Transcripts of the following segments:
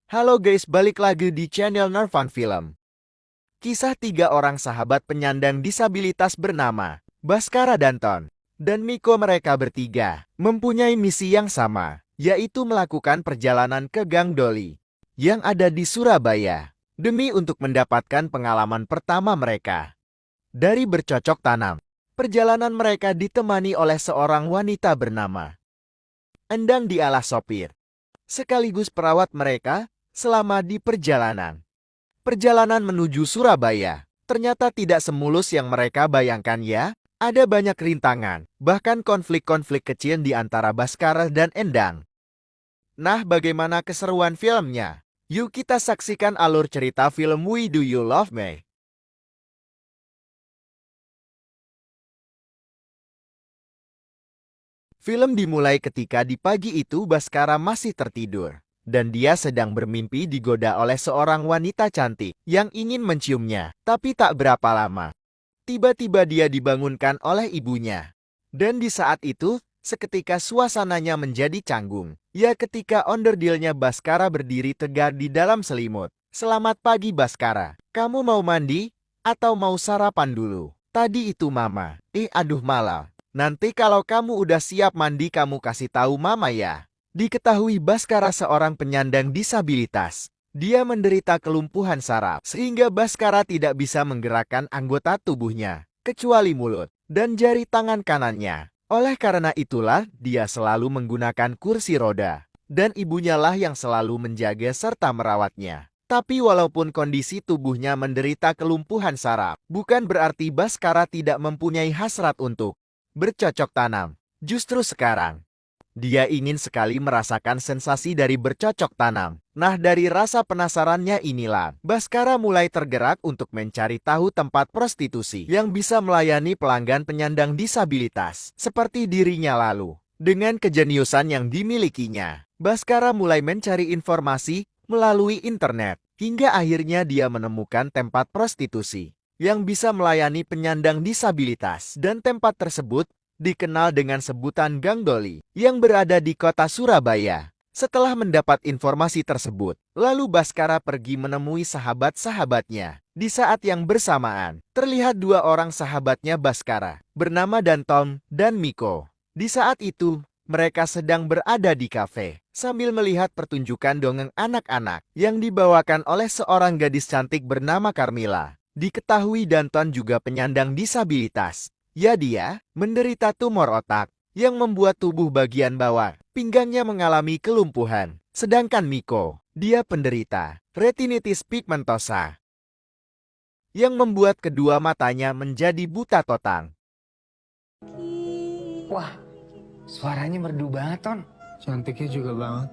Halo guys, balik lagi di channel Nerfan Film. Kisah tiga orang sahabat penyandang disabilitas bernama Baskara Danton dan Miko. Mereka bertiga mempunyai misi yang sama, yaitu melakukan perjalanan ke Gang Doli yang ada di Surabaya demi untuk mendapatkan pengalaman pertama mereka dari bercocok tanam. Perjalanan mereka ditemani oleh seorang wanita bernama Endang. Dialah sopir sekaligus perawat mereka selama di perjalanan. Perjalanan menuju Surabaya ternyata tidak semulus yang mereka bayangkan ya. Ada banyak rintangan, bahkan konflik-konflik kecil di antara Baskara dan Endang. Nah, bagaimana keseruan filmnya? Yuk kita saksikan alur cerita film Why Do You Love Me? Film dimulai ketika di pagi itu Baskara masih tertidur, dan dia sedang bermimpi digoda oleh seorang wanita cantik yang ingin menciumnya. Tapi tak berapa lama, tiba-tiba dia dibangunkan oleh ibunya. Dan di saat itu, seketika suasananya menjadi canggung. Ya, ketika onderdilnya Baskara berdiri tegar di dalam selimut. Selamat pagi Baskara, kamu mau mandi? Atau mau sarapan dulu? Tadi itu mama. Aduh malah. Nanti kalau kamu udah siap mandi kamu kasih tahu mama ya. Diketahui Baskara seorang penyandang disabilitas. Dia menderita kelumpuhan saraf, sehingga Baskara tidak bisa menggerakkan anggota tubuhnya, kecuali mulut dan jari tangan kanannya. Oleh karena itulah, dia selalu menggunakan kursi roda, dan ibunya lah yang selalu menjaga serta merawatnya. Tapi walaupun kondisi tubuhnya menderita kelumpuhan saraf, bukan berarti Baskara tidak mempunyai hasrat untuk bercocok tanam. Justru sekarang, dia ingin sekali merasakan sensasi dari bercocok tanam. Nah, dari rasa penasarannya inilah, Baskara mulai tergerak untuk mencari tahu tempat prostitusi yang bisa melayani pelanggan penyandang disabilitas, seperti dirinya lalu. Dengan kejeniusan yang dimilikinya, Baskara mulai mencari informasi melalui internet, hingga akhirnya dia menemukan tempat prostitusi yang bisa melayani penyandang disabilitas. Dan tempat tersebut dikenal dengan sebutan Gang Doli yang berada di kota Surabaya. Setelah mendapat informasi tersebut, lalu Baskara pergi menemui sahabat-sahabatnya. Di saat yang bersamaan, terlihat dua orang sahabatnya Baskara, bernama Danton dan Miko. Di saat itu, mereka sedang berada di kafe, sambil melihat pertunjukan dongeng anak-anak yang dibawakan oleh seorang gadis cantik bernama Carmila. Diketahui Danton juga penyandang disabilitas. Ya, dia menderita tumor otak yang membuat tubuh bagian bawah pinggangnya mengalami kelumpuhan. Sedangkan Miko, dia penderita retinitis pigmentosa yang membuat kedua matanya menjadi buta total. Wah, suaranya merdu banget, Ton. Cantiknya juga banget.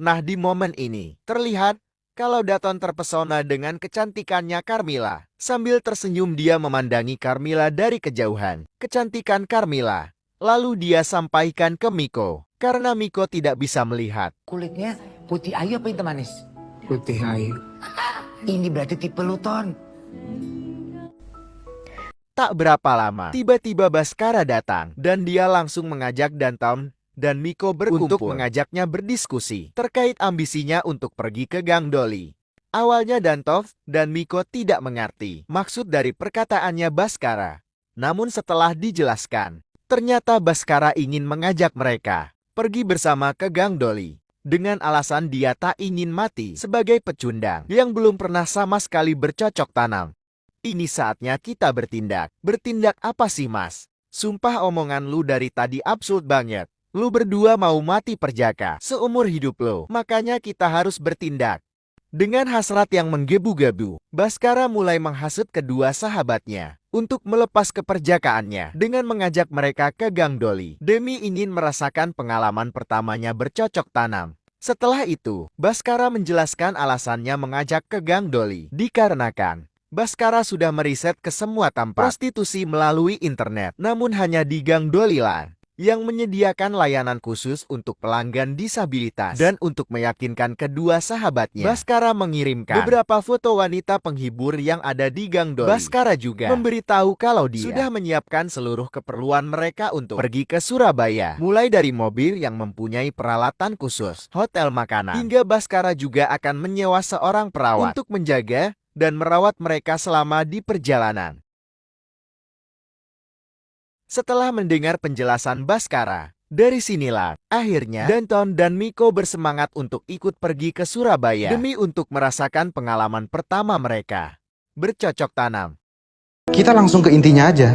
Nah, di momen ini terlihat kalau Danton terpesona dengan kecantikannya Carmila. Sambil tersenyum dia memandangi Carmila dari kejauhan. Kecantikan Carmila lalu dia sampaikan ke Miko, karena Miko tidak bisa melihat. Kulitnya putih ayu apa hitam manis? Putih ayu. Ini berarti tipe lu, Ton. Tak berapa lama, tiba-tiba Baskara datang dan dia langsung mengajak Danton dan Miko berkumpul untuk mengajaknya berdiskusi terkait ambisinya untuk pergi ke Gang Doli. Awalnya Danton dan Miko tidak mengerti maksud dari perkataannya Baskara. Namun setelah dijelaskan, ternyata Baskara ingin mengajak mereka pergi bersama ke Gang Doli dengan alasan dia tak ingin mati sebagai pecundang yang belum pernah sama sekali bercocok tanam. Ini saatnya kita bertindak. Bertindak apa sih mas? Sumpah omongan lu dari tadi absurd banget. Lu berdua mau mati perjaka seumur hidup lo. Makanya kita harus bertindak. Dengan hasrat yang menggebu-gebu, Baskara mulai menghasut kedua sahabatnya untuk melepas keperjakaannya dengan mengajak mereka ke Gang Doli demi ingin merasakan pengalaman pertamanya bercocok tanam. Setelah itu, Baskara menjelaskan alasannya mengajak ke Gang Doli dikarenakan Baskara sudah meriset ke semua tempat prostitusi melalui internet, namun hanya di Gang Doli lah yang menyediakan layanan khusus untuk pelanggan disabilitas. Dan untuk meyakinkan kedua sahabatnya, Baskara mengirimkan beberapa foto wanita penghibur yang ada di Gang Doli. Baskara juga memberitahu kalau dia sudah menyiapkan seluruh keperluan mereka untuk pergi ke Surabaya. Mulai dari mobil yang mempunyai peralatan khusus, hotel makanan, hingga Baskara juga akan menyewa seorang perawat untuk menjaga dan merawat mereka selama di perjalanan. Setelah mendengar penjelasan Baskara, dari sinilah akhirnya Danton dan Miko bersemangat untuk ikut pergi ke Surabaya demi untuk merasakan pengalaman pertama mereka bercocok tanam. Kita langsung ke intinya aja.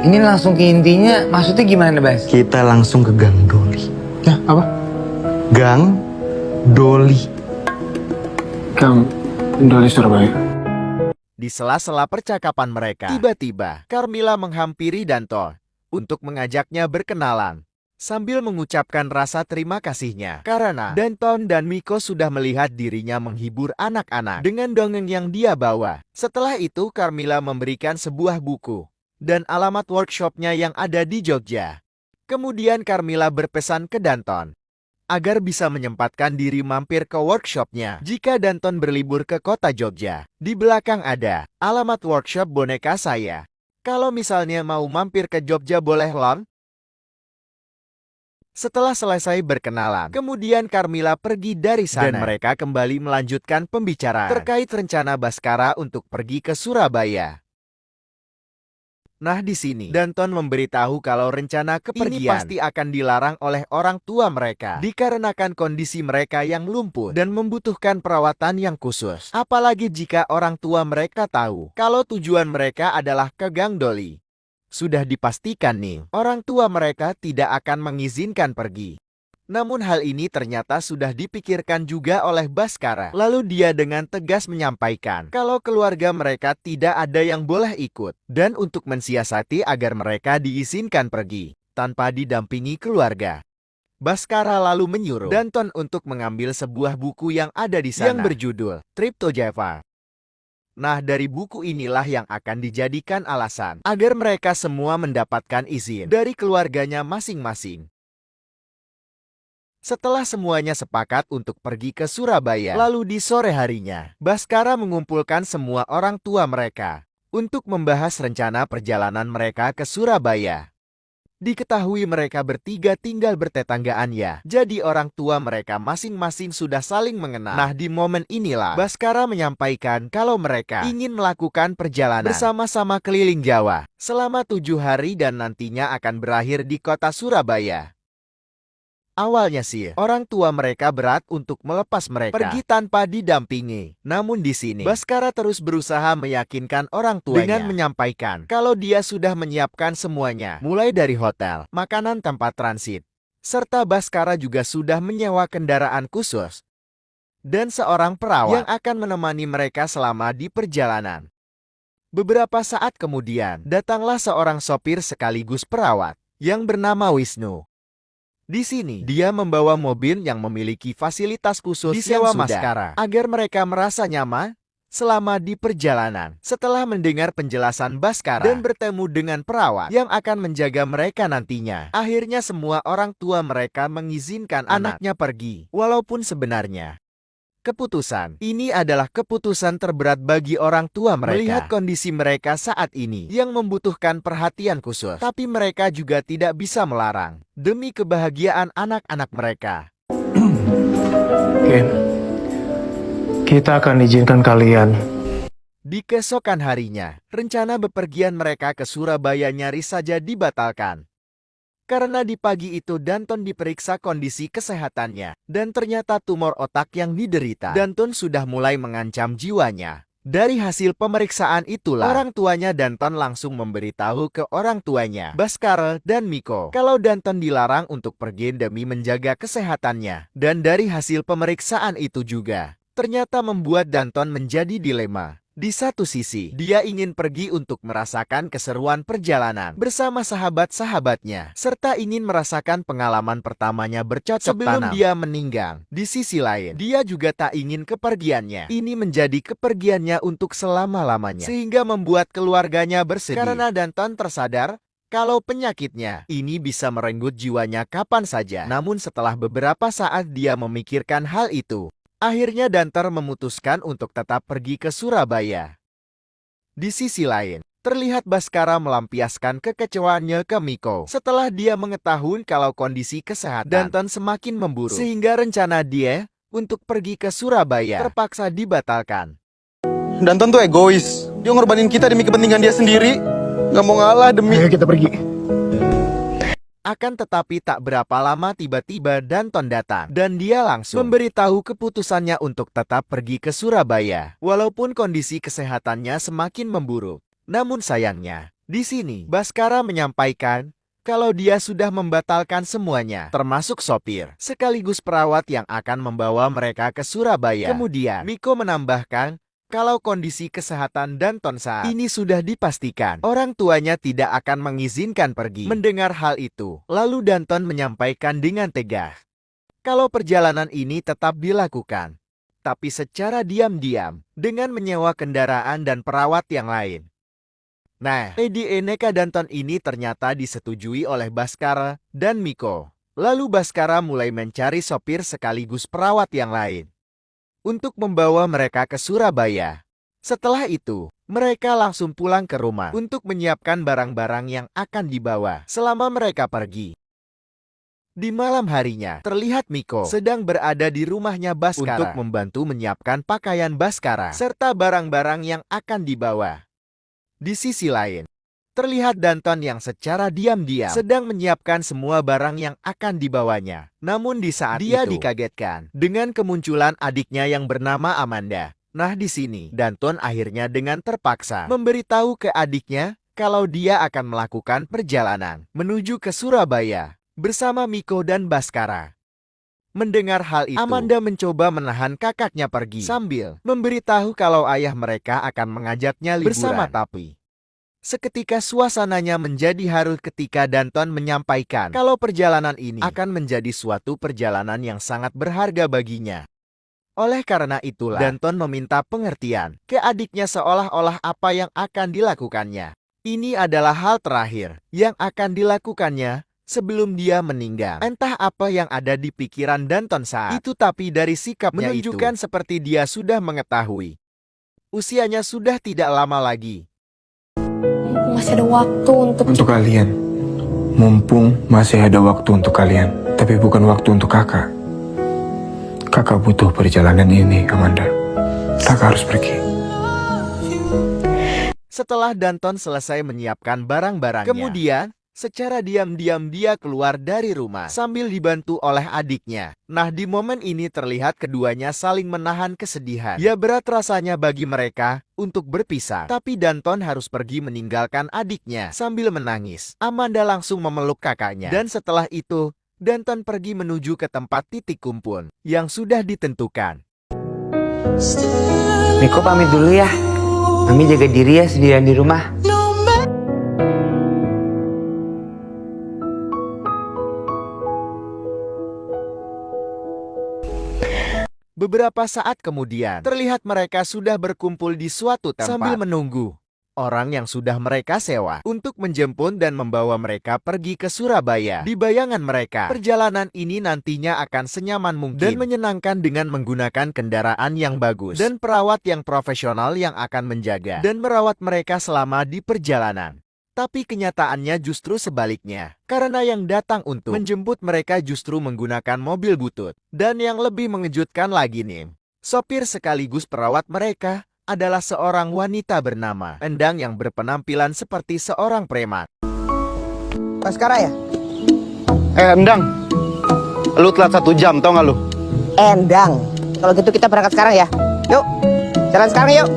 Ini langsung ke intinya, maksudnya gimana, Bas? Kita langsung ke Gang Doli. Ya, apa? Gang Doli. Gang Doli Surabaya. Di sela-sela percakapan mereka, tiba-tiba Carmilla menghampiri Danton untuk mengajaknya berkenalan, sambil mengucapkan rasa terima kasihnya karena Danton dan Miko sudah melihat dirinya menghibur anak-anak dengan dongeng yang dia bawa. Setelah itu Carmilla memberikan sebuah buku dan alamat workshopnya yang ada di Jogja. Kemudian Carmilla berpesan ke Danton agar bisa menyempatkan diri mampir ke workshopnya jika Danton berlibur ke kota Jogja. Di belakang ada alamat workshop boneka saya. Kalau misalnya mau mampir ke Jogja boleh lon? Setelah selesai berkenalan, kemudian Carmilla pergi dari sana dan mereka kembali melanjutkan pembicaraan terkait rencana Baskara untuk pergi ke Surabaya. Nah, di sini Danton memberitahu kalau rencana kepergian ini pasti akan dilarang oleh orang tua mereka dikarenakan kondisi mereka yang lumpuh dan membutuhkan perawatan yang khusus. Apalagi jika orang tua mereka tahu kalau tujuan mereka adalah ke Gang Doli. Sudah dipastikan nih, orang tua mereka tidak akan mengizinkan pergi. Namun hal ini ternyata sudah dipikirkan juga oleh Baskara. Lalu dia dengan tegas menyampaikan kalau keluarga mereka tidak ada yang boleh ikut. Dan untuk mensiasati agar mereka diizinkan pergi tanpa didampingi keluarga, Baskara lalu menyuruh Danton untuk mengambil sebuah buku yang ada di sana yang berjudul Trip to Java. Nah, dari buku inilah yang akan dijadikan alasan agar mereka semua mendapatkan izin dari keluarganya masing-masing. Setelah semuanya sepakat untuk pergi ke Surabaya, lalu di sore harinya, Baskara mengumpulkan semua orang tua mereka untuk membahas rencana perjalanan mereka ke Surabaya. Diketahui mereka bertiga tinggal bertetanggaan ya, jadi orang tua mereka masing-masing sudah saling mengenal. Nah, di momen inilah Baskara menyampaikan kalau mereka ingin melakukan perjalanan bersama-sama keliling Jawa selama 7 hari dan nantinya akan berakhir di kota Surabaya. Awalnya sih, orang tua mereka berat untuk melepas mereka pergi tanpa didampingi. Namun di sini, Baskara terus berusaha meyakinkan orang tuanya dengan menyampaikan kalau dia sudah menyiapkan semuanya, mulai dari hotel, makanan tempat transit, serta Baskara juga sudah menyewa kendaraan khusus dan seorang perawat yang akan menemani mereka selama di perjalanan. Beberapa saat kemudian, datanglah seorang sopir sekaligus perawat yang bernama Wisnu. Di sini, dia membawa mobil yang memiliki fasilitas khusus disewa Baskara agar mereka merasa nyaman selama di perjalanan. Setelah mendengar penjelasan Baskara dan bertemu dengan perawat yang akan menjaga mereka nantinya, akhirnya semua orang tua mereka mengizinkan anaknya pergi. Walaupun sebenarnya keputusan ini adalah keputusan terberat bagi orang tua mereka. Melihat kondisi mereka saat ini yang membutuhkan perhatian khusus, tapi mereka juga tidak bisa melarang demi kebahagiaan anak-anak mereka. Oke. Kita akan izinkan kalian. Di keesokan harinya, rencana bepergian mereka ke Surabaya nyaris saja dibatalkan. Karena di pagi itu Danton diperiksa kondisi kesehatannya, dan ternyata tumor otak yang diderita Danton sudah mulai mengancam jiwanya. Dari hasil pemeriksaan itulah, orang tuanya Danton langsung memberitahu ke orang tuanya, Baskara dan Miko, kalau Danton dilarang untuk pergi demi menjaga kesehatannya. Dan dari hasil pemeriksaan itu juga, ternyata membuat Danton menjadi dilema. Di satu sisi, dia ingin pergi untuk merasakan keseruan perjalanan bersama sahabat-sahabatnya, serta ingin merasakan pengalaman pertamanya bercocok sebelum dia meninggal. Di sisi lain, dia juga tak ingin kepergiannya ini menjadi kepergiannya untuk selama-lamanya, sehingga membuat keluarganya bersedih. Karena Danton tersadar kalau penyakitnya ini bisa merenggut jiwanya kapan saja. Namun setelah beberapa saat dia memikirkan hal itu, akhirnya Danton memutuskan untuk tetap pergi ke Surabaya. Di sisi lain, terlihat Baskara melampiaskan kekecewaannya ke Miko setelah dia mengetahui kalau kondisi kesehatan Danton semakin memburuk, sehingga rencana dia untuk pergi ke Surabaya terpaksa dibatalkan. Danton tuh egois. Dia ngorbanin kita demi kepentingan dia sendiri. Gak mau ngalah demi... Ayo kita pergi. Akan tetapi tak berapa lama tiba-tiba Danton datang dan dia langsung memberitahu keputusannya untuk tetap pergi ke Surabaya walaupun kondisi kesehatannya semakin memburuk. Namun sayangnya, di sini Baskara menyampaikan kalau dia sudah membatalkan semuanya, termasuk sopir sekaligus perawat yang akan membawa mereka ke Surabaya. Kemudian Miko menambahkan kalau kondisi kesehatan Danton saat ini sudah dipastikan, orang tuanya tidak akan mengizinkan pergi. Mendengar hal itu, lalu Danton menyampaikan dengan tegas kalau perjalanan ini tetap dilakukan, tapi secara diam-diam dengan menyewa kendaraan dan perawat yang lain. Nah, ide Eneka Danton ini ternyata disetujui oleh Baskara dan Miko. Lalu Baskara mulai mencari sopir sekaligus perawat yang lain untuk membawa mereka ke Surabaya. Setelah itu, mereka langsung pulang ke rumah untuk menyiapkan barang-barang yang akan dibawa selama mereka pergi. Di malam harinya, terlihat Miko sedang berada di rumahnya Baskara untuk membantu menyiapkan pakaian Baskara serta barang-barang yang akan dibawa. Di sisi lain, terlihat Danton yang secara diam-diam sedang menyiapkan semua barang yang akan dibawanya. Namun di saat dia dikagetkan dengan kemunculan adiknya yang bernama Amanda. Nah di sini, Danton akhirnya dengan terpaksa memberitahu ke adiknya kalau dia akan melakukan perjalanan menuju ke Surabaya bersama Miko dan Baskara. Mendengar hal itu, Amanda mencoba menahan kakaknya pergi sambil memberitahu kalau ayah mereka akan mengajaknya liburan bersama tapi seketika suasananya menjadi haru ketika Danton menyampaikan kalau perjalanan ini akan menjadi suatu perjalanan yang sangat berharga baginya. Oleh karena itulah, Danton meminta pengertian ke adiknya seolah-olah apa yang akan dilakukannya ini adalah hal terakhir yang akan dilakukannya sebelum dia meninggal. Entah apa yang ada di pikiran Danton saat itu, tapi dari sikapnya menunjukkan seperti dia sudah mengetahui usianya sudah tidak lama lagi. Masih ada waktu Untuk kalian. Mumpung masih ada waktu untuk kalian. Tapi bukan waktu untuk kakak. Kakak butuh perjalanan ini, Amanda. Kakak harus pergi. Setelah Danton selesai menyiapkan barang-barangnya, kemudian secara diam-diam dia keluar dari rumah sambil dibantu oleh adiknya. Nah di momen ini terlihat keduanya saling menahan kesedihan. Ya berat rasanya bagi mereka untuk berpisah. Tapi Danton harus pergi meninggalkan adiknya sambil menangis. Amanda langsung memeluk kakaknya. Dan setelah itu, Danton pergi menuju ke tempat titik kumpul yang sudah ditentukan. Miko pamit dulu ya. Mami jaga diri ya sendirian di rumah. Beberapa saat kemudian, terlihat mereka sudah berkumpul di suatu tempat sambil menunggu orang yang sudah mereka sewa untuk menjemput dan membawa mereka pergi ke Surabaya. Di bayangan mereka, perjalanan ini nantinya akan senyaman mungkin dan menyenangkan dengan menggunakan kendaraan yang bagus dan perawat yang profesional yang akan menjaga dan merawat mereka selama di perjalanan. Tapi kenyataannya justru sebaliknya, karena yang datang untuk menjemput mereka justru menggunakan mobil butut. Dan yang lebih mengejutkan lagi nih, sopir sekaligus perawat mereka adalah seorang wanita bernama Endang yang berpenampilan seperti seorang preman. Baskara ya? Endang, lu telat 1 jam, tau gak lu? Endang. Kalau gitu kita berangkat sekarang ya. Yuk, jalan sekarang yuk.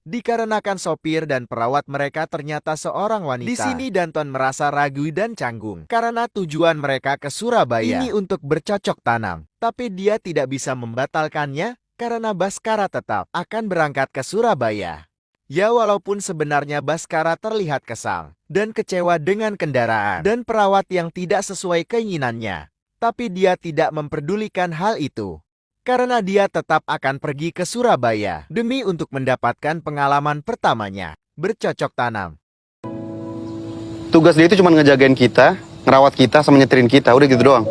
Dikarenakan sopir dan perawat mereka ternyata seorang wanita. Di sini Danton merasa ragu dan canggung karena tujuan mereka ke Surabaya ini untuk bercocok tanam. Tapi dia tidak bisa membatalkannya karena Baskara tetap akan berangkat ke Surabaya. Ya walaupun sebenarnya Baskara terlihat kesal dan kecewa dengan kendaraan dan perawat yang tidak sesuai keinginannya. Tapi dia tidak memperdulikan hal itu. Karena dia tetap akan pergi ke Surabaya demi untuk mendapatkan pengalaman pertamanya bercocok tanam. Tugas dia itu cuma ngejagain kita, ngerawat kita, sama nyetirin kita. Udah gitu doang.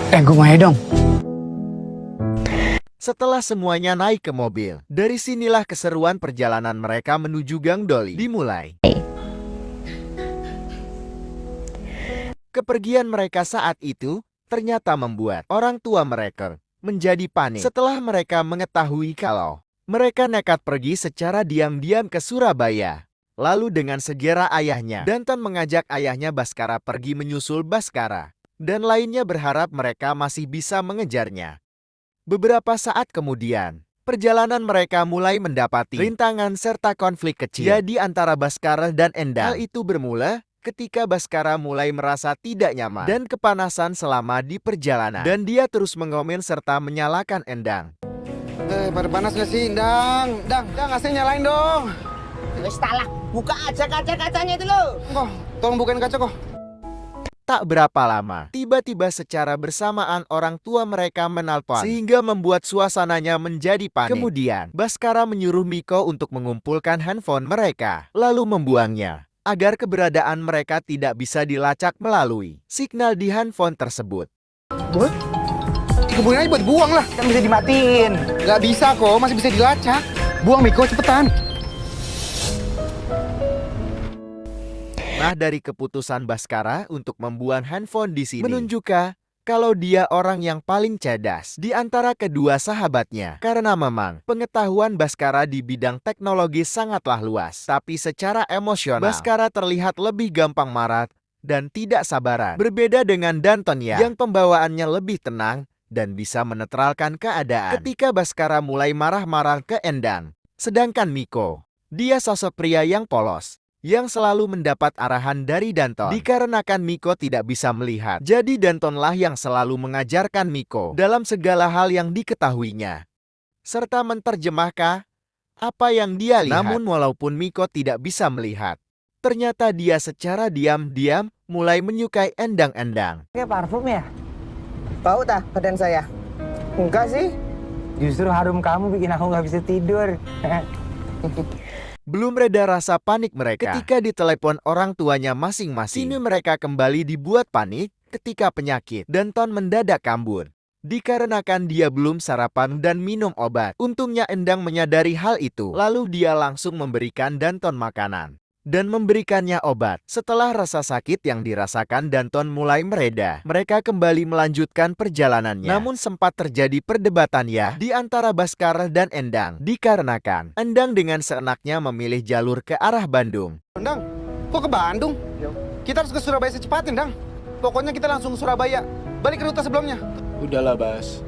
Gue mau dong. Setelah semuanya naik ke mobil, dari sinilah keseruan perjalanan mereka menuju Gang Doli dimulai. Kepergian mereka saat itu ternyata membuat orang tua mereka menjadi panik setelah mereka mengetahui kalau mereka nekat pergi secara diam-diam ke Surabaya. Lalu dengan segera ayahnya, Danton mengajak ayahnya Baskara pergi menyusul Baskara, dan lainnya berharap mereka masih bisa mengejarnya. Beberapa saat kemudian, perjalanan mereka mulai mendapati rintangan serta konflik kecil di antara Baskara dan Endang. Hal itu bermula ketika Baskara mulai merasa tidak nyaman dan kepanasan selama di perjalanan, dan dia terus mengomel serta menyalahkan Endang. Pada panas gak sih? Dang, AC nyalain dong. Wes talak, buka aja kaca-kacanya itu loh. Kok, tolong bukain kaca kok. Tak berapa lama, tiba-tiba secara bersamaan orang tua mereka menelpon, sehingga membuat suasananya menjadi panik. Kemudian, Baskara menyuruh Miko untuk mengumpulkan handphone mereka, lalu membuangnya, agar keberadaan mereka tidak bisa dilacak melalui signal di handphone tersebut. Dikebulin aja buat buang lah. Kan bisa dimatiin. Gak bisa kok, masih bisa dilacak. Buang Miko, cepetan. Nah, dari keputusan Baskara untuk membuang handphone di sini menunjukkan kalau dia orang yang paling cerdas di antara kedua sahabatnya. Karena memang pengetahuan Baskara di bidang teknologi sangatlah luas. Tapi secara emosional, Baskara terlihat lebih gampang marah dan tidak sabaran. Berbeda dengan Danton yang pembawaannya lebih tenang dan bisa menetralkan keadaan. Ketika Baskara mulai marah-marah ke Endang, sedangkan Miko, dia sosok pria yang polos, yang selalu mendapat arahan dari Danton. Dikarenakan Miko tidak bisa melihat, jadi Dantonlah yang selalu mengajarkan Miko dalam segala hal yang diketahuinya, serta menerjemahkan apa yang dia lihat. Namun walaupun Miko tidak bisa melihat, ternyata dia secara diam-diam mulai menyukai Endang-Endang. Kayak parfum ya? Bau tak badan saya? Enggak sih. Justru harum kamu bikin aku nggak bisa tidur. Belum reda rasa panik mereka ketika ditelepon orang tuanya masing-masing. Kini mereka kembali dibuat panik ketika penyakit Danton mendadak kambuh. Dikarenakan dia belum sarapan dan minum obat. Untungnya Endang menyadari hal itu. Lalu dia langsung memberikan Danton makanan dan memberikannya obat. Setelah rasa sakit yang dirasakan Danton mulai mereda, mereka kembali melanjutkan perjalanannya. Namun sempat terjadi perdebatan di antara Baskara dan Endang, dikarenakan Endang dengan seenaknya memilih jalur ke arah Bandung. Endang, kok ke Bandung? Kita harus ke Surabaya secepatnya, Dang. Pokoknya kita langsung ke Surabaya. Balik ke rute sebelumnya. Udahlah, Bas.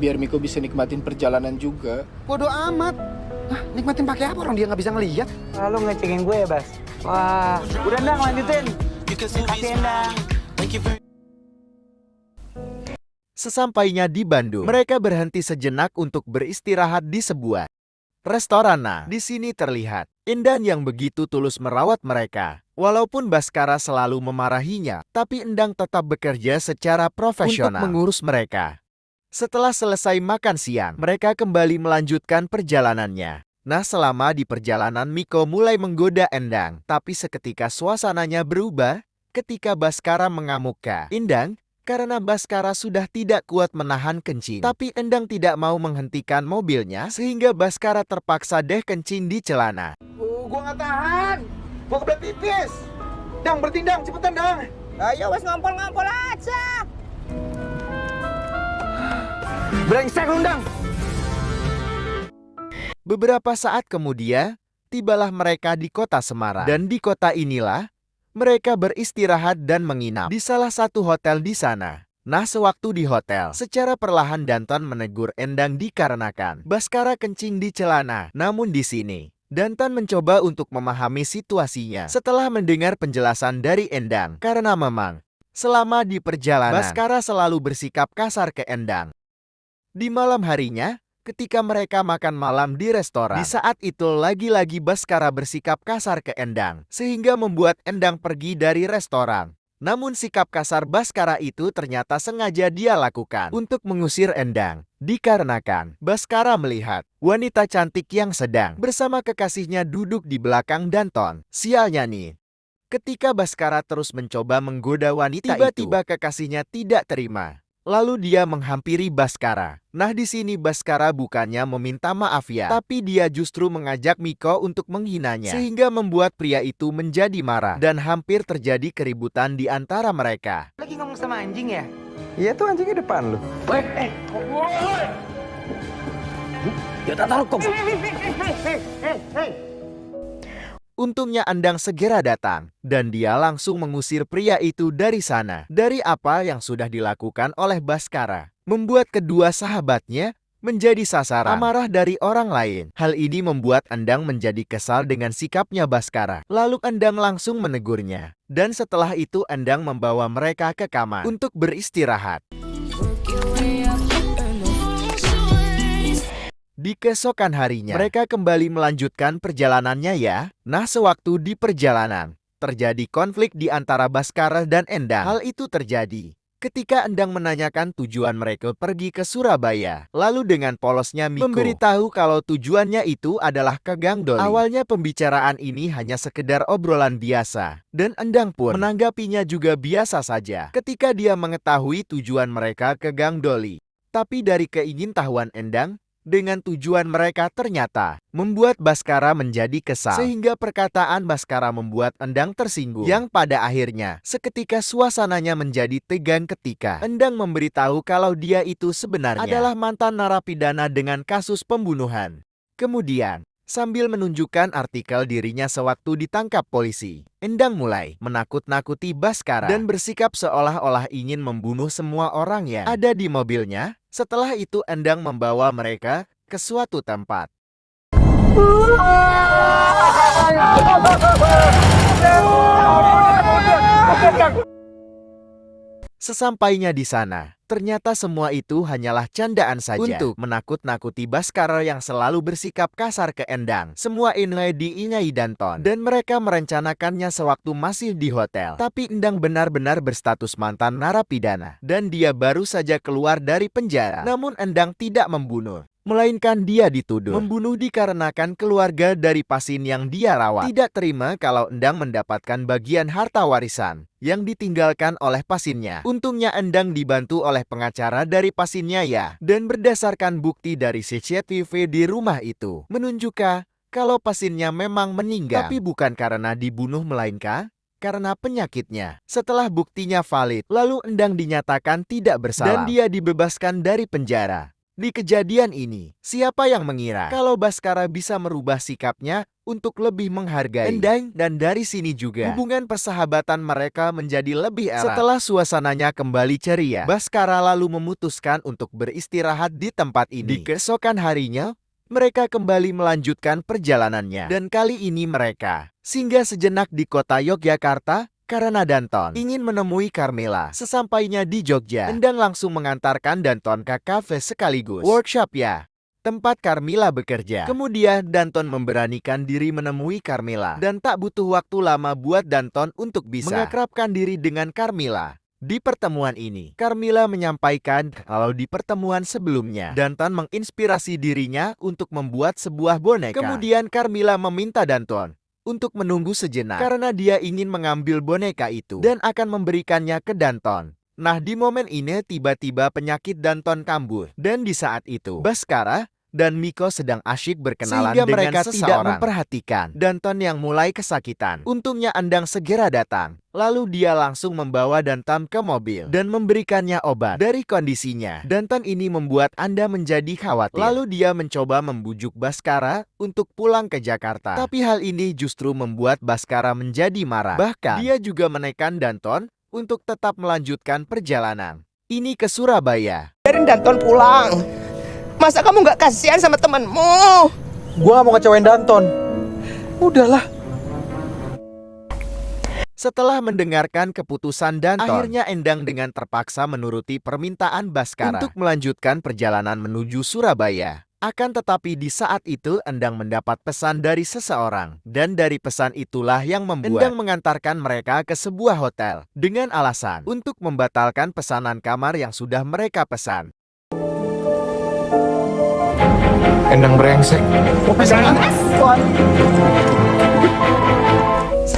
Biar Miko bisa nikmatin perjalanan juga. Bodoh amat. Nah, nikmatin pakai apa? Orang dia nggak bisa ngelihat. Lalu ngecekin gue ya, Bas? Wah, udah Endang, lanjutin. Kasih Endang. Sesampainya di Bandung, mereka berhenti sejenak untuk beristirahat di sebuah restoran. Nah, di sini terlihat Endang yang begitu tulus merawat mereka. Walaupun Baskara selalu memarahinya, tapi Endang tetap bekerja secara profesional untuk mengurus mereka. Setelah selesai makan siang, mereka kembali melanjutkan perjalanannya. Nah, selama di perjalanan Miko mulai menggoda Endang, tapi seketika suasananya berubah ketika Baskara mengamukkan Endang karena Baskara sudah tidak kuat menahan kencing. Tapi Endang tidak mau menghentikan mobilnya sehingga Baskara terpaksa kencing di celana. Gua nggak tahan. Gua kebelet pipis. Dang, bertindang, cepetan, Dang. Ayo wes ngompol-ngompol aja. Brengsek lu, Dang. Beberapa saat kemudian, tibalah mereka di kota Semarang. Dan di kota inilah, mereka beristirahat dan menginap di salah satu hotel di sana. Nah, sewaktu di hotel, secara perlahan Danton menegur Endang dikarenakan Baskara kencing di celana. Namun di sini, Danton mencoba untuk memahami situasinya setelah mendengar penjelasan dari Endang. Karena memang, selama di perjalanan, Baskara selalu bersikap kasar ke Endang. Di malam harinya, ketika mereka makan malam di restoran, di saat itu lagi-lagi Baskara bersikap kasar ke Endang, sehingga membuat Endang pergi dari restoran. Namun sikap kasar Baskara itu ternyata sengaja dia lakukan untuk mengusir Endang. Dikarenakan Baskara melihat wanita cantik yang sedang bersama kekasihnya duduk di belakang Danton. Sialnya nih. Ketika Baskara terus mencoba menggoda wanita tiba-tiba kekasihnya tidak terima. Lalu dia menghampiri Baskara. Nah di sini Baskara bukannya meminta maaf ya, tapi dia justru mengajak Miko untuk menghinanya. Sehingga membuat pria itu menjadi marah dan hampir terjadi keributan di antara mereka. Lagi ngomong sama anjing ya? Iya tuh anjingnya depan lu. Untungnya Endang segera datang, dan dia langsung mengusir pria itu dari sana. Dari apa yang sudah dilakukan oleh Baskara, membuat kedua sahabatnya menjadi sasaran amarah dari orang lain. Hal ini membuat Endang menjadi kesal dengan sikapnya Baskara. Lalu Endang langsung menegurnya. Dan setelah itu Endang membawa mereka ke kamar untuk beristirahat. Di keesokan harinya, mereka kembali melanjutkan perjalanannya ya. Nah, sewaktu di perjalanan, terjadi konflik di antara Baskara dan Endang. Hal itu terjadi ketika Endang menanyakan tujuan mereka pergi ke Surabaya. Lalu dengan polosnya Miko memberitahu kalau tujuannya itu adalah ke Gang Doli. Awalnya pembicaraan ini hanya sekedar obrolan biasa. Dan Endang pun menanggapinya juga biasa saja ketika dia mengetahui tujuan mereka ke Gang Doli. Tapi dari keingintahuan Endang, dengan tujuan mereka ternyata membuat Baskara menjadi kesal. Sehingga perkataan Baskara membuat Endang tersinggung. Yang pada akhirnya seketika suasananya menjadi tegang ketika Endang memberitahu kalau dia itu sebenarnya adalah mantan narapidana dengan kasus pembunuhan. Kemudian, sambil menunjukkan artikel dirinya sewaktu ditangkap polisi, Endang mulai menakut-nakuti Baskara dan bersikap seolah-olah ingin membunuh semua orang yang ada di mobilnya. Setelah itu Endang membawa mereka ke suatu tempat. Sesampainya di sana, ternyata semua itu hanyalah candaan saja untuk menakut-nakuti Baskara yang selalu bersikap kasar ke Endang. Semua ini diingai Danton dan mereka merencanakannya sewaktu masih di hotel. Tapi Endang benar-benar berstatus mantan narapidana dan dia baru saja keluar dari penjara. Namun Endang tidak membunuh, melainkan dia dituduh membunuh dikarenakan keluarga dari pasien yang dia rawat tidak terima kalau Endang mendapatkan bagian harta warisan yang ditinggalkan oleh pasiennya. Untungnya Endang dibantu oleh pengacara dari pasiennya ya. Dan berdasarkan bukti dari CCTV di rumah itu, menunjukkan kalau pasiennya memang meninggal. Tapi bukan karena dibunuh melainkan karena penyakitnya. Setelah buktinya valid, lalu Endang dinyatakan tidak bersalah dan dia dibebaskan dari penjara. Di kejadian ini, siapa yang mengira kalau Baskara bisa merubah sikapnya untuk lebih menghargai Endang, dan dari sini juga hubungan persahabatan mereka menjadi lebih erat. Setelah suasananya kembali ceria, Baskara lalu memutuskan untuk beristirahat di tempat ini. Di keesokan harinya, mereka kembali melanjutkan perjalanannya. Dan kali ini mereka singgah sejenak di kota Yogyakarta, karena Danton ingin menemui Carmela. Sesampainya di Jogja, Endang langsung mengantarkan Danton ke kafe sekaligus workshop ya, tempat Carmela bekerja. Kemudian Danton memberanikan diri menemui Carmela. Dan tak butuh waktu lama buat Danton untuk bisa mengakrabkan diri dengan Carmela. Di pertemuan ini, Carmela menyampaikan kalau di pertemuan sebelumnya, Danton menginspirasi dirinya untuk membuat sebuah boneka. Kemudian Carmela meminta Danton untuk menunggu sejenak karena dia ingin mengambil boneka itu dan akan memberikannya ke Danton. Nah, di momen ini tiba-tiba penyakit Danton kambuh dan di saat itu Baskara dan Miko sedang asyik berkenalan sehingga dengan mereka seseorang. Tidak memperhatikan Danton yang mulai kesakitan. Untungnya Endang segera datang. Lalu dia langsung membawa Danton ke mobil dan memberikannya obat. Dari kondisinya, Danton ini membuat Anda menjadi khawatir. Lalu dia mencoba membujuk Baskara untuk pulang ke Jakarta. Tapi hal ini justru membuat Baskara menjadi marah. Bahkan dia juga menekan Danton untuk tetap melanjutkan perjalanan ini ke Surabaya. Biarin Danton pulang. Masa kamu nggak kasihan sama temanmu? Gua gak mau ngecewain Danton. Udahlah. Setelah mendengarkan keputusan Danton, akhirnya Endang dengan terpaksa menuruti permintaan Baskara untuk melanjutkan perjalanan menuju Surabaya. Akan tetapi di saat itu Endang mendapat pesan dari seseorang. Dan dari pesan itulah yang membuat Endang mengantarkan mereka ke sebuah hotel. Dengan alasan untuk membatalkan pesanan kamar yang sudah mereka pesan. Endang brengsek.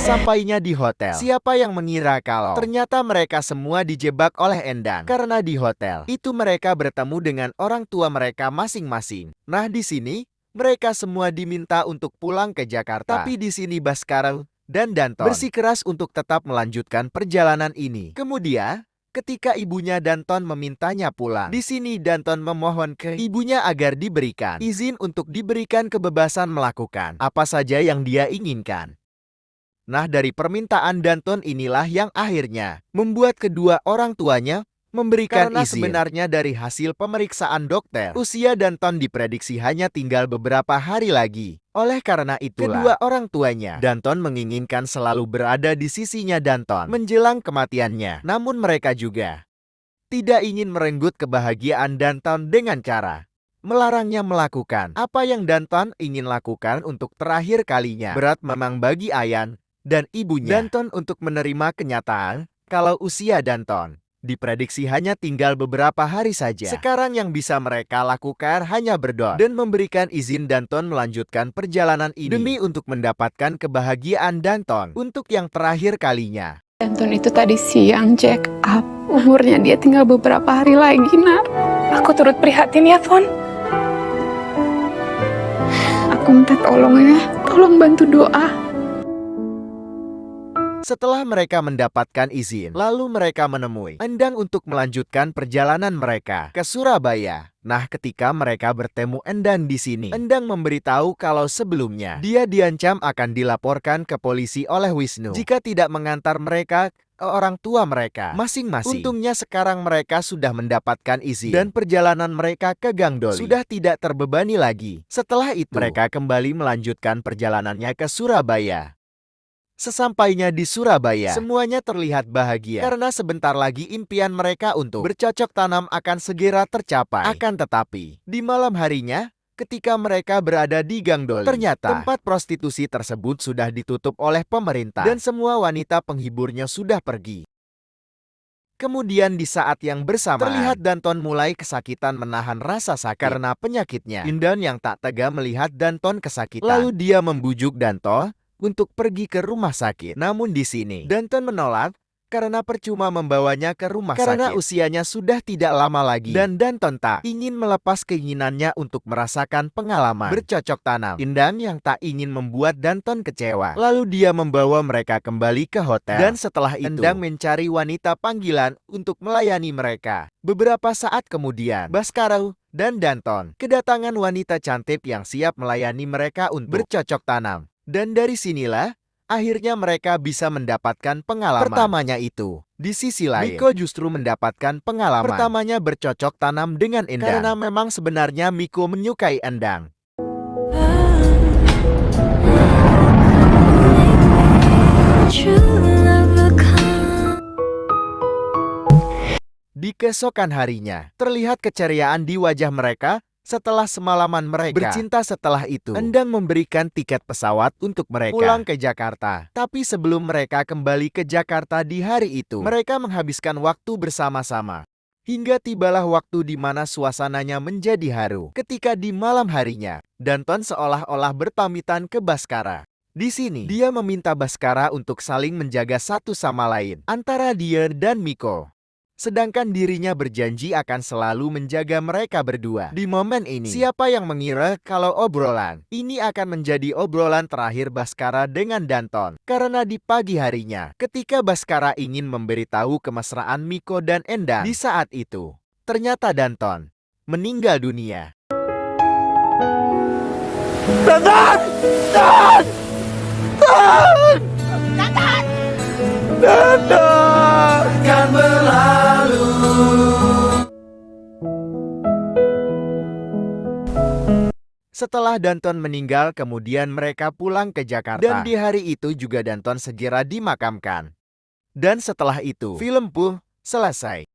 Sesampainya di hotel, siapa yang mengira kalau ternyata mereka semua dijebak oleh Endang. Karena di hotel itu mereka bertemu dengan orang tua mereka masing-masing. Nah, di sini mereka semua diminta untuk pulang ke Jakarta. Tapi di sini Baskara dan Danton bersikeras untuk tetap melanjutkan perjalanan ini. Kemudian ketika ibunya Danton memintanya pulang, di sini Danton memohon ke ibunya agar diberikan izin untuk diberikan kebebasan melakukan apa saja yang dia inginkan. Nah, dari permintaan Danton inilah yang akhirnya membuat kedua orang tuanya memberikan izin. Karena sebenarnya dari hasil pemeriksaan dokter, usia Danton diprediksi hanya tinggal beberapa hari lagi. Oleh karena itulah, kedua orang tuanya, Danton menginginkan selalu berada di sisinya Danton menjelang kematiannya. Namun mereka juga tidak ingin merenggut kebahagiaan Danton dengan cara melarangnya melakukan apa yang Danton ingin lakukan untuk terakhir kalinya. Berat memang bagi Ayan dan ibunya Danton untuk menerima kenyataan kalau usia Danton diprediksi hanya tinggal beberapa hari saja. Sekarang yang bisa mereka lakukan hanya berdoa dan memberikan izin Danton melanjutkan perjalanan ini demi untuk mendapatkan kebahagiaan Danton untuk yang terakhir kalinya. Danton itu tadi siang check up. Umurnya dia tinggal beberapa hari lagi, Nak. Aku turut prihatin ya, Fon. Aku minta tolong ya. Tolong bantu doa. Setelah mereka mendapatkan izin, lalu mereka menemui Endang untuk melanjutkan perjalanan mereka ke Surabaya. Nah, ketika mereka bertemu Endang di sini, Endang memberitahu kalau sebelumnya dia diancam akan dilaporkan ke polisi oleh Wisnu jika tidak mengantar mereka ke orang tua mereka masing-masing. Untungnya sekarang mereka sudah mendapatkan izin dan perjalanan mereka ke Gang Doli sudah tidak terbebani lagi. Setelah itu, mereka kembali melanjutkan perjalanannya ke Surabaya. Sesampainya di Surabaya, semuanya terlihat bahagia karena sebentar lagi impian mereka untuk bercocok tanam akan segera tercapai. Akan tetapi, di malam harinya, ketika mereka berada di Gang Doli, ternyata tempat prostitusi tersebut sudah ditutup oleh pemerintah dan semua wanita penghiburnya sudah pergi. Kemudian di saat yang bersamaan, terlihat Danton mulai kesakitan menahan rasa sakit karena penyakitnya. Indan yang tak tega melihat Danton kesakitan. Lalu dia membujuk Danton untuk pergi ke rumah sakit. Namun di sini, Danton menolak karena percuma membawanya ke rumah sakit. Karena usianya sudah tidak lama lagi. Dan Danton tak ingin melepas keinginannya untuk merasakan pengalaman bercocok tanam. Indan yang tak ingin membuat Danton kecewa. Lalu dia membawa mereka kembali ke hotel. Dan setelah itu, Endang mencari wanita panggilan untuk melayani mereka. Beberapa saat kemudian, Baskara dan Danton kedatangan wanita cantik yang siap melayani mereka untuk bercocok tanam. Dan dari sinilah, akhirnya mereka bisa mendapatkan pengalaman pertamanya itu. Di sisi lain, Miko justru mendapatkan pengalaman pertamanya bercocok tanam dengan Endang. Karena memang sebenarnya Miko menyukai Endang. Di keesokan harinya, terlihat keceriaan di wajah mereka. Setelah semalaman mereka bercinta setelah itu, Endang memberikan tiket pesawat untuk mereka pulang ke Jakarta. Tapi sebelum mereka kembali ke Jakarta di hari itu, mereka menghabiskan waktu bersama-sama. Hingga tibalah waktu di mana suasananya menjadi haru. Ketika di malam harinya, Danton seolah-olah berpamitan ke Baskara. Di sini, dia meminta Baskara untuk saling menjaga satu sama lain antara dia dan Miko. Sedangkan dirinya berjanji akan selalu menjaga mereka berdua. Di momen ini, siapa yang mengira kalau obrolan ini akan menjadi obrolan terakhir Baskara dengan Danton? Karena di pagi harinya, ketika Baskara ingin memberitahu kemesraan Miko dan Endang, di saat itu, ternyata Danton meninggal dunia. Danton! Danton! Danton! Danton! Danton! Akan berlalu. Setelah Danton meninggal, kemudian mereka pulang ke Jakarta. Dan di hari itu juga Danton segera dimakamkan. Dan setelah itu, film pun selesai.